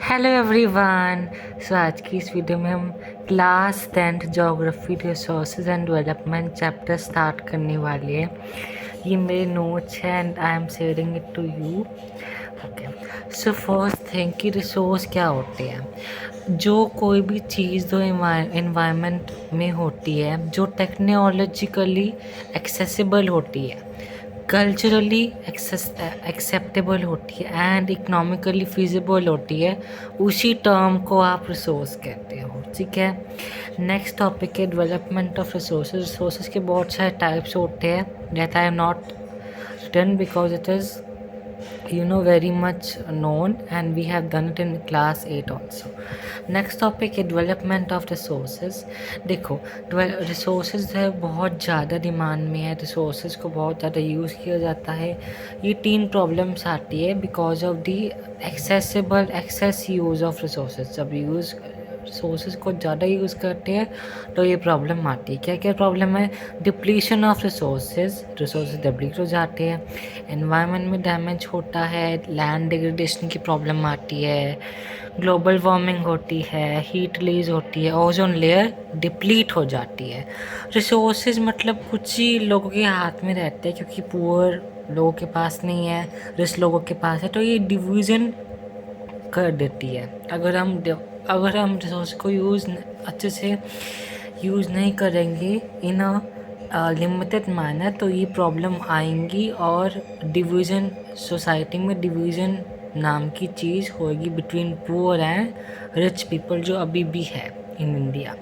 Hello everyone. आज की इस वीडियो में हम class 10th geography resources and development chapter start करने वाले हैं। ये मेरे नोट्स हैं and I am sharing it to you. Okay, so first thing कि रिसोर्स क्या होते हैं। जो कोई भी चीज़ जो इन्वायरमेंट में होती है, जो टेक्नोलॉजिकली एक्सेसिबल होती है, कल्चरली एक्सेप्टेबल होती है एंड इकोनॉमिकली फिजिबल होती है, उसी टर्म को आप रिसोर्स कहते हो। ठीक है, नेक्स्ट टॉपिक है डेवलपमेंट ऑफ रिसोर्सेज। रिसोर्सेज के बहुत सारे टाइप्स होते हैं that I am not written because it is very much known and we have done it in class 8 also. Next topic है डेवलपमेंट ऑफ रिसोर्सेज। देखो, resources है बहुत ज़्यादा डिमांड में है, रिसोर्सेज को बहुत ज़्यादा यूज़ किया जाता है। ये 3 प्रॉब्लम्स आती है because of the excess use of resources. जब रिसोर्सेज को ज़्यादा यूज़ करते हैं तो ये प्रॉब्लम आती है। क्या क्या प्रॉब्लम है? डिप्लीशन ऑफ रिसोर्सेज डिप्लीट हो जाते हैं, एनवायरनमेंट में डैमेज होता है, लैंड डिग्रेडेशन की प्रॉब्लम आती है, ग्लोबल वार्मिंग होती है, हीट रिलीज होती है, ओजोन लेयर डिप्लीट हो जाती है। रिसोर्सेज मतलब कुछ ही लोगों के हाथ में रहते हैं, क्योंकि पुअर लोगों के पास नहीं है, रिच लोगों के पास है, तो ये डिवीज़न कर देती है। अगर हम रिसोर्स को अच्छे से यूज़ नहीं करेंगे इन लिमिटेड मैनर, तो ये प्रॉब्लम आएंगी और डिवीज़न, सोसाइटी में डिवीज़न नाम की चीज़ होगी between poor and rich people, जो अभी भी है इन इंडिया।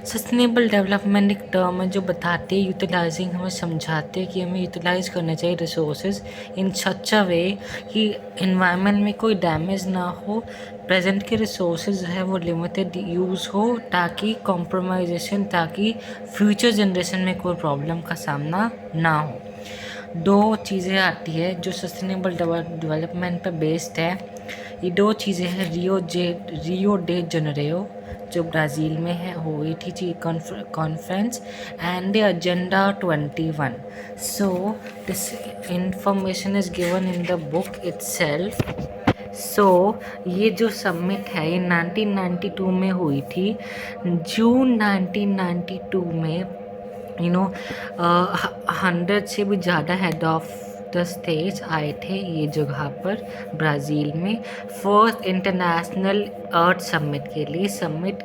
सस्टेनेबल डेवलपमेंट एक टर्म है जो बताते हैं यूटिलाइजिंग, हमें समझाते हैं कि हमें यूटिलाइज करना चाहिए रिसोर्सेज इन सच अ वे कि इन्वायरमेंट में कोई डैमेज ना हो, प्रेजेंट के रिसोर्सेज है वो लिमिटेड यूज़ हो, ताकि कॉम्प्रोमाइजेशन, ताकि फ्यूचर जनरेशन में कोई प्रॉब्लम का सामना ना हो। 2 चीज़ें आती है जो सस्टेनेबल डेवलपमेंट पर बेस्ड है। ये 2 चीज़ें हैं, रियो डे जनरेओ जो ब्राज़ील में है, हुई थी conference, and the agenda 21। So this information is given in the book itself. सो ये जो समिट है ये 1992 में हुई थी। जून 1992 में 100 से भी ज़्यादा हेड ऑफ द स्टेट्स आए थे ये जगह पर ब्राज़ील में, फर्स्ट इंटरनेशनल अर्थ समिट के लिए समिट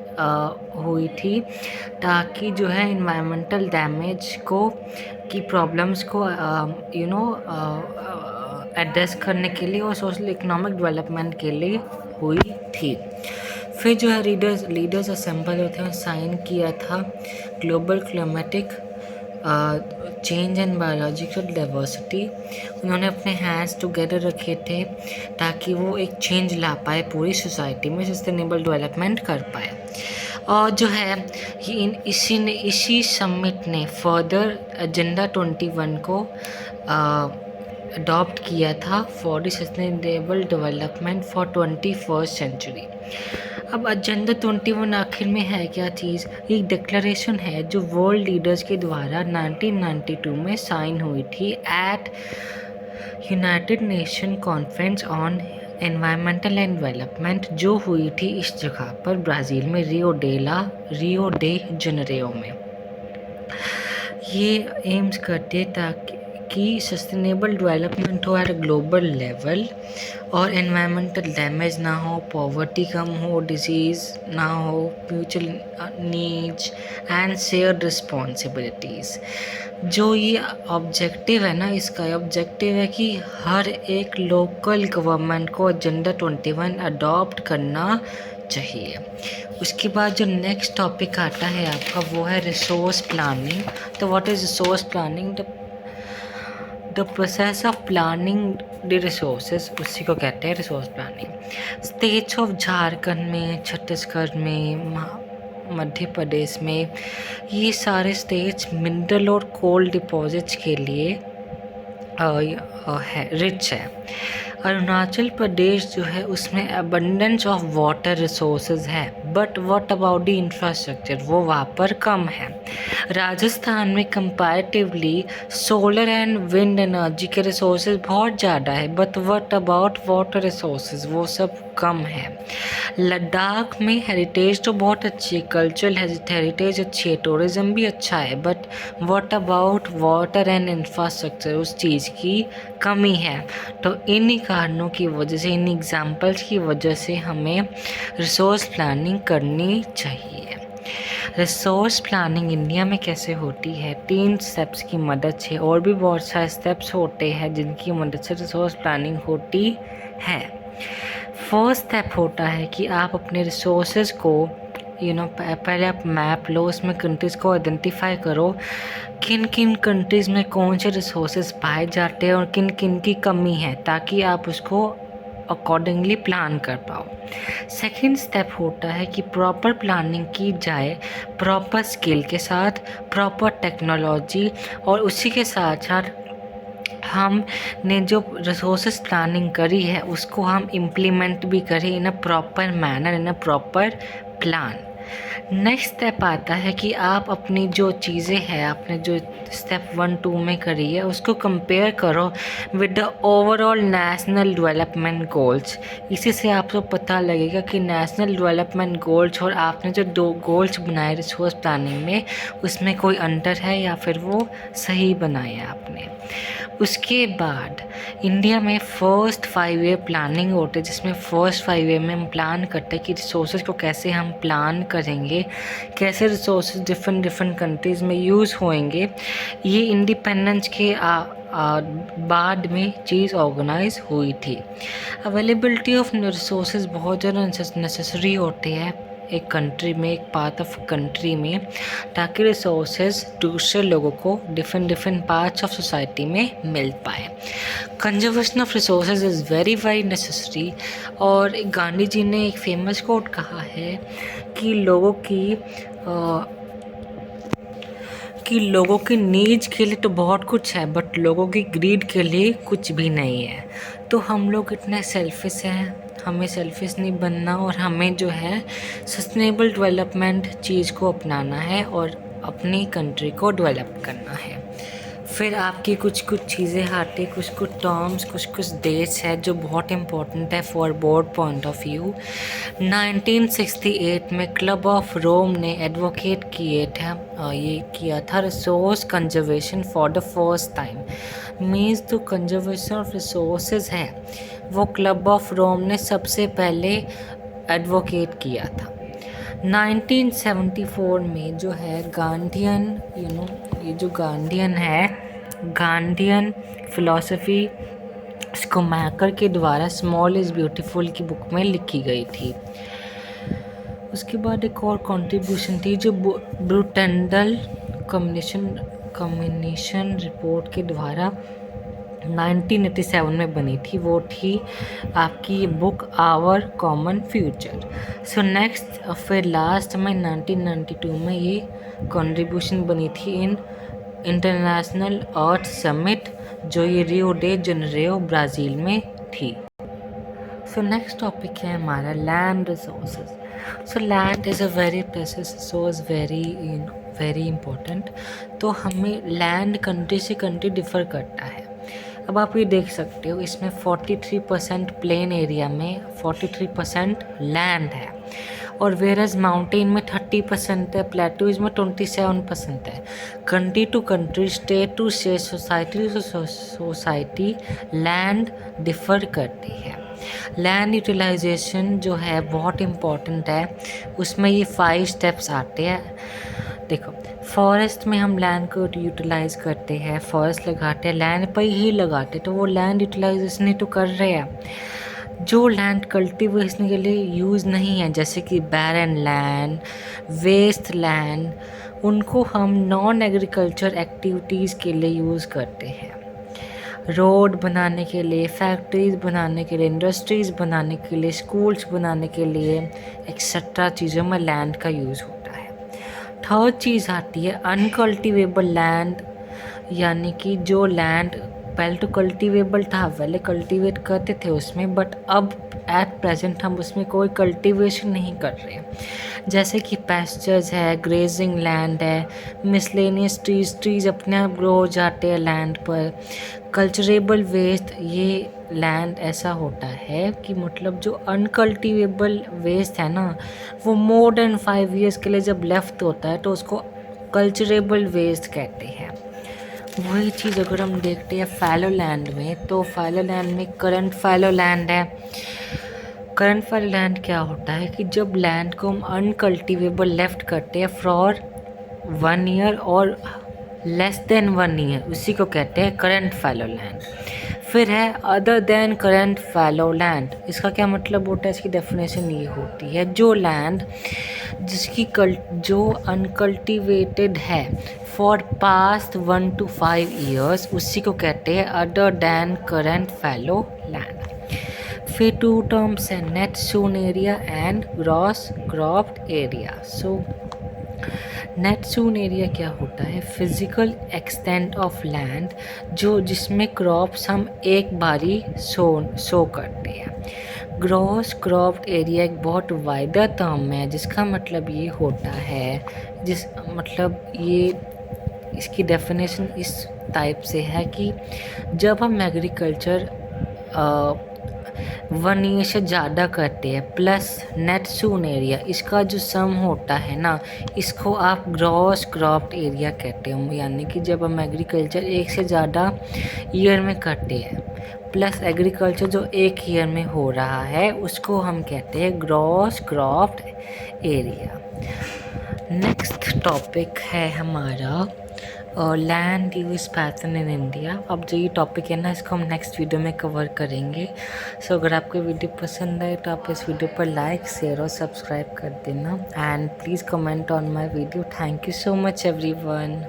हुई थी, ताकि जो है इन्वायरमेंटल डैमेज की प्रॉब्लम्स को एड्रेस करने के लिए और सोशल इकोनॉमिक डेवलपमेंट के लिए हुई थी। फिर जो है लीडर्स असेंबल होते हैं, साइन किया था global climatic change and biological diversity. उन्होंने अपने हैंड्स टुगेदर रखे थे ताकि वो एक चेंज ला पाए, पूरी सोसाइटी में सस्टेनेबल डेवलपमेंट कर पाए। और जो है इसी समिट ने फर्दर एजेंडा 21 को अडॉप्ट किया था for the sustainable development for 21st century. अब एजेंडा 21 आखिर में है क्या चीज़? एक डिक्लेरेशन है जो वर्ल्ड लीडर्स के द्वारा 1992 में साइन हुई थी at United Nation conference on environmental and development, जो हुई थी इस जगह पर ब्राज़ील में, रियो डे जनरेओ में। ये एम्स करते ताकि सस्टेनेबल डेवलपमेंट हो एट ग्लोबल लेवल और एनवायरमेंटल डैमेज ना हो, पॉवर्टी कम हो, डिजीज़ ना हो, future needs and shared responsibilities. जो ये ऑब्जेक्टिव है ना, इसका ऑब्जेक्टिव है कि हर एक लोकल गवर्नमेंट को एजेंडा 21 अडॉप्ट करना चाहिए। उसके बाद जो नेक्स्ट टॉपिक आता है आपका वो है रिसोर्स प्लानिंग। तो what is resource planning? The process of planning the resources, उसी को कहते हैं resource planning. States of Jharkhand में, छत्तीसगढ़ में, मध्य प्रदेश में, ये सारे स्टेट्स मिनरल और कोल डिपॉजिट्स के लिए है, रिच है। अरुणाचल प्रदेश जो है उसमें अबंडेंस ऑफ वाटर रिसोर्सेज है, but what about the infrastructure, वो वहाँ पर कम है। राजस्थान में comparatively solar and wind energy के रिसोर्सेज बहुत ज़्यादा है, but what about water resources, वो सब कम है। लद्दाख में हेरिटेज तो बहुत अच्छी है, कल्चरल हेरिटेज अच्छी है, टूरिज़्म भी अच्छा है, but what about water and infrastructure, उस चीज़ की कमी है। तो इन्हीं कारणों की वजह से, इन एग्जांपल्स की वजह से हमें रिसोर्स प्लानिंग करनी चाहिए। रिसोर्स प्लानिंग इंडिया में कैसे होती है? 3 स्टेप्स की मदद से, और भी बहुत सारे स्टेप्स होते हैं जिनकी मदद से रिसोर्स प्लानिंग होती है। फर्स्ट स्टेप होता है कि आप अपने रिसोर्सेज को पहले आप मैप लो, उसमें कंट्रीज़ को आइडेंटिफाई करो, किन किन कंट्रीज़ में कौन से रिसोर्सेज पाए जाते हैं और किन किन की कमी है, ताकि आप उसको अकॉर्डिंगली प्लान कर पाओ। सेकेंड स्टेप होता है कि प्रॉपर प्लानिंग की जाए, प्रॉपर स्किल के साथ, प्रॉपर टेक्नोलॉजी, और उसी के साथ साथ हमने जो रिसोर्सेज प्लानिंग करी है उसको हम इम्प्लीमेंट भी करें in a proper manner, in a proper plan. Next step आता है कि आप अपनी जो चीज़ें हैं, आपने जो स्टेप 1, 2 में करी है, उसको कंपेयर करो with the overall national development goals. इसी से आपको पता लगेगा कि नेशनल डेवलपमेंट गोल्स और आपने जो 2 गोल्स बनाए रिसोर्स प्लानिंग में, उसमें कोई अंतर है या फिर वो सही बनाए हैं आपने। उसके बाद इंडिया में फर्स्ट 5 ईयर प्लानिंग होती है, जिसमें फर्स्ट 5 ईयर में हम प्लान करते हैं कि रिसोर्सेज को कैसे हम प्लान करेंगे, कैसे रिसोर्सेज डिफरेंट कंट्रीज़ में यूज़ होंगे। ये इंडिपेंडेंस के बाद में चीज़ ऑर्गेनाइज हुई थी। अवेलेबिलिटी ऑफ रिसोर्सेज बहुत ज़्यादा नेसेसरी होती है एक कंट्री में, एक पार्ट ऑफ कंट्री में, ताकि रिसोर्सेज दूसरे लोगों को डिफरेंट पार्ट्स ऑफ सोसाइटी में मिल पाए। Conservation of resources is very necessary. और गांधी जी ने एक फेमस कोट कहा है कि लोगों की नीड्स के लिए तो बहुत कुछ है, बट लोगों की ग्रीड के लिए कुछ भी नहीं है। तो हम लोग इतने सेल्फिश हैं, हमें सेल्फिश नहीं बनना, और हमें जो है सस्टेनेबल डेवलपमेंट चीज़ को अपनाना है और अपनी कंट्री को डेवलप करना है। फिर आपकी कुछ चीज़ें आती, कुछ टर्म्स, कुछ डेट्स है जो बहुत इम्पोर्टेंट है for board point of view. 1968 में क्लब ऑफ रोम ने एडवोकेट किया था resource conservation for the first time. Means जो कंजर्वेशन ऑफ रिसोर्सेज है वो क्लब ऑफ रोम ने सबसे पहले एडवोकेट किया था। 1974 में जो है गांधीयन ये जो गांधीयन फिलॉसफी स्कूमैकर के द्वारा स्मॉल इज़ ब्यूटीफुल की बुक में लिखी गई थी। उसके बाद एक और कंट्रीब्यूशन थी जो ब्रूटेंडल कम्युनिकेशन रिपोर्ट के द्वारा 1987 में बनी थी। वो थी आपकी ये book Our Common Future. So next फिर लास्ट में 1992 में ये कंट्रीब्यूशन बनी थी इन इंटरनेशनल अर्थ समिट, जो ये रियो डे जनेरियो ब्राज़ील में थी। सो नेक्स्ट टॉपिक है हमारा land resources. So land is a very precious resource, very important. तो हमें लैंड कंट्री से कंट्री डिफ़र करता है। अब आप ये देख सकते हो, इसमें 43% प्लेन एरिया में 43% लैंड है, और वेरस माउंटेन में 30% है, प्लेटूज में 27% है। Country to country, state to state, society to society land differ करती है। लैंड यूटिलाइजेशन जो है बहुत इम्पॉर्टेंट है, उसमें ये 5 स्टेप्स आते हैं। देखो, फॉरेस्ट में हम लैंड को यूटिलाइज़ करते हैं, फॉरेस्ट लगाते हैं, लैंड पर ही लगाते, तो वो लैंड यूटिलाइजेशन ही तो कर रहे हैं। जो लैंड कल्टीवेशन के लिए यूज़ नहीं है, जैसे कि बैरन लैंड, वेस्ट लैंड, उनको हम नॉन एग्रीकल्चर एक्टिविटीज़ के लिए यूज़ करते हैं। रोड बनाने के लिए, फैक्ट्रीज़ बनाने के लिए, इंडस्ट्रीज़ बनाने के लिए, स्कूल्स बनाने के लिए, एक्सेट्रा चीज़ों में लैंड का यूज़ होता है। थर्ड चीज़ आती है अनकल्टिवेबल लैंड, यानी कि जो लैंड पहले तो कल्टीवेबल था, पहले कल्टीवेट करते थे उसमें, बट अब एट प्रेजेंट हम उसमें कोई कल्टीवेशन नहीं कर रहे। जैसे कि पैस्चर्स है, ग्रेजिंग लैंड है, मिसलेनियस ट्रीज़ अपने आप ग्रो हो जाते हैं लैंड पर। कल्चरेबल वेस्ट, ये लैंड ऐसा होता है कि मतलब जो अनकल्टिवेबल वेस्ट है ना, वो मोर देन 5 ईयर्स के लिए जब लेफ्ट होता है तो उसको कल्चरेबल वेस्ट कहते हैं। वही चीज़ अगर हम देखते हैं फैलो लैंड में, तो फैलो लैंड में करंट फैलो लैंड है। करंट फैलो लैंड क्या होता है कि जब लैंड को हम अनकल्टिवेबल लेफ्ट करते हैं फॉर 1 ईयर और लेस देन 1 ईयर, उसी को कहते हैं करंट फैलो लैंड। फिर है other than current fallow land. इसका क्या मतलब होता है, इसकी डेफिनेशन ये होती है जो लैंड जो अनकल्टिवेटेड है फॉर पास्ट 1 to 5 ईयर्स, उसी को कहते हैं other than current fallow land. फिर 2 टर्म्स है net sown area and gross cropped area. So net sown area क्या होता है, फिजिकल एक्सटेंट ऑफ लैंड जो जिसमें क्रॉप्स हम एक बारी सो करते हैं। ग्रॉस क्रॉप्ड एरिया एक बहुत वाइडर टर्म है जिसका मतलब ये होता है, इसकी डेफिनेशन इस टाइप से है कि जब हम एग्रीकल्चर 1 ईयर से ज़्यादा करते हैं प्लस नेट सोन एरिया, इसका जो सम होता है ना, इसको आप ग्रॉस क्रॉप्ड एरिया कहते हो। यानी कि जब हम एग्रीकल्चर एक से ज़्यादा ईयर में करते हैं प्लस एग्रीकल्चर जो एक ईयर में हो रहा है उसको हम कहते हैं gross cropped area. Next topic है हमारा land use pattern in India. अब जो ये टॉपिक है ना, इसको हम नेक्स्ट वीडियो में कवर करेंगे। सो अगर आपको वीडियो पसंद आए तो आप इस वीडियो पर लाइक शेयर और सब्सक्राइब कर देना and please comment on my video. Thank you so much everyone.